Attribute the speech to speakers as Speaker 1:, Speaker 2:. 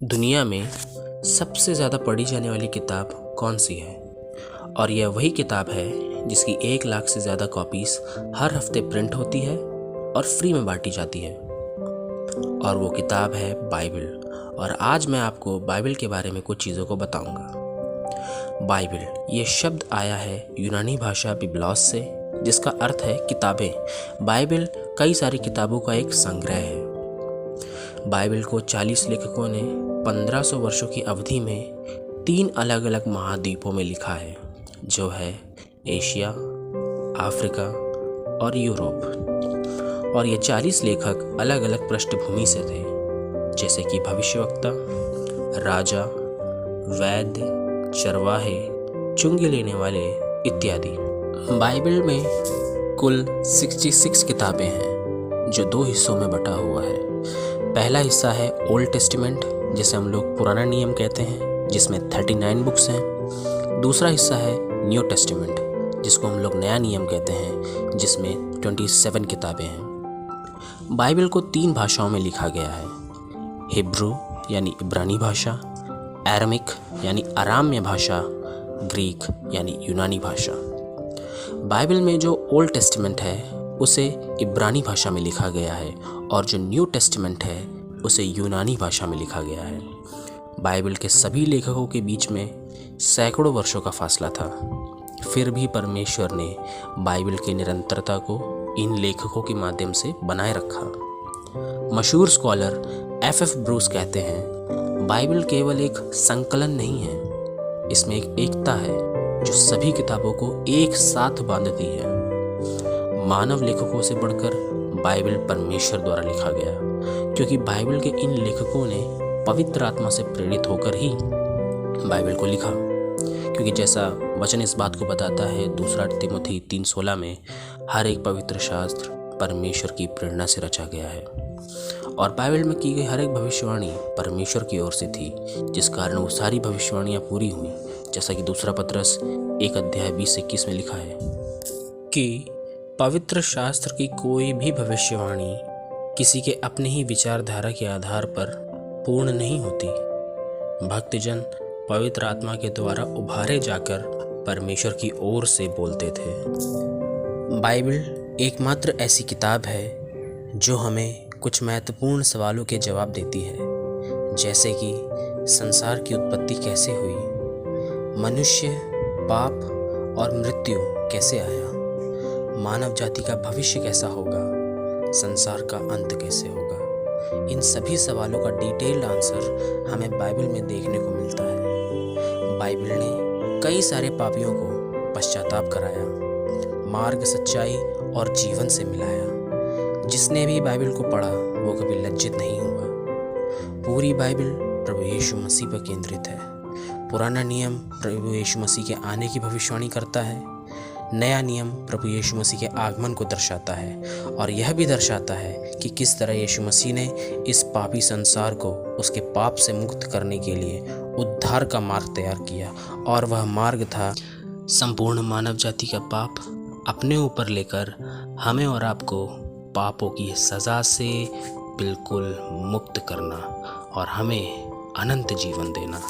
Speaker 1: दुनिया में सबसे ज़्यादा पढ़ी जाने वाली किताब कौन सी है? और यह वही किताब है जिसकी 1 लाख से ज़्यादा कॉपीज़ हर हफ्ते प्रिंट होती है और फ्री में बांटी जाती है। और वो किताब है बाइबल। और आज मैं आपको बाइबल के बारे में कुछ चीज़ों को बताऊंगा। बाइबल ये शब्द आया है यूनानी भाषा बिब्लोस से, जिसका अर्थ है किताबें। बाइबल कई सारी किताबों का एक संग्रह है। बाइबल को 40 लेखकों ने 1500 वर्षों की अवधि में 3 अलग अलग महाद्वीपों में लिखा है, जो है एशिया, अफ्रीका और यूरोप। और ये 40 लेखक अलग अलग पृष्ठभूमि से थे, जैसे कि भविष्यवक्ता, राजा, वैद्य, चरवाहे, चुंगी लेने वाले इत्यादि। बाइबल में कुल 66 किताबें हैं, जो 2 हिस्सों में बटा हुआ है। पहला हिस्सा है ओल्ड टेस्टामेंट, जिसे हम लोग पुराना नियम कहते हैं, जिसमें 39 बुक्स हैं। दूसरा हिस्सा है न्यू टेस्टामेंट, जिसको हम लोग नया नियम कहते हैं, जिसमें 27 किताबें हैं। बाइबल को 3 भाषाओं में लिखा गया है। हिब्रू यानी इब्रानी भाषा, अरामिक यानी अराम्य भाषा, ग्रीक यानी यूनानी भाषा। बाइबल में जो ओल्ड टेस्टामेंट है उसे इब्रानी भाषा में लिखा गया है, और जो न्यू टेस्टामेंट है उसे यूनानी भाषा में लिखा गया है। बाइबल के सभी लेखकों के बीच में सैकड़ों वर्षों का फासला था, फिर भी परमेश्वर ने बाइबल की निरंतरता को इन लेखकों के माध्यम से बनाए रखा। मशहूर स्कॉलर F.F. ब्रूस कहते हैं, बाइबल केवल एक संकलन नहीं है, इसमें एक एकता है जो सभी किताबों को एक साथ बांधती है। मानव लेखकों से बढ़कर बाइबल परमेश्वर द्वारा लिखा गया, क्योंकि बाइबल के इन लेखकों ने पवित्र आत्मा से प्रेरित होकर ही बाइबल को लिखा। क्योंकि जैसा वचन इस बात को बताता है 2 तिमोथी 3:16 में, हर एक पवित्र शास्त्र परमेश्वर की प्रेरणा से रचा गया है। और बाइबल में की गई हर एक भविष्यवाणी परमेश्वर की ओर से थी, जिस कारण वो सारी भविष्यवाणियाँ पूरी हुई। जैसा कि 2 पतरस 1:20-21 में लिखा है कि पवित्र शास्त्र की कोई भी भविष्यवाणी किसी के अपने ही विचारधारा के आधार पर पूर्ण नहीं होती। भक्तजन पवित्र आत्मा के द्वारा उभारे जाकर परमेश्वर की ओर से बोलते थे। बाइबल एकमात्र ऐसी किताब है जो हमें कुछ महत्वपूर्ण सवालों के जवाब देती है, जैसे कि संसार की उत्पत्ति कैसे हुई, मनुष्य, पाप और मृत्यु कैसे आया, मानव जाति का भविष्य कैसा होगा, संसार का अंत कैसे होगा। इन सभी सवालों का डिटेल्ड आंसर हमें बाइबल में देखने को मिलता है। बाइबल ने कई सारे पापियों को पश्चाताप कराया, मार्ग, सच्चाई और जीवन से मिलाया। जिसने भी बाइबल को पढ़ा वो कभी लज्जित नहीं हुआ। पूरी बाइबल प्रभु यीशु मसीह पर केंद्रित है। पुराना नियम प्रभु यीशु मसीह के आने की भविष्यवाणी करता है। नया नियम प्रभु यीशु मसीह के आगमन को दर्शाता है, और यह भी दर्शाता है कि किस तरह यीशु मसीह ने इस पापी संसार को उसके पाप से मुक्त करने के लिए उद्धार का मार्ग तैयार किया। और वह मार्ग था संपूर्ण मानव जाति का पाप अपने ऊपर लेकर हमें और आपको पापों की सज़ा से बिल्कुल मुक्त करना और हमें अनंत जीवन देना।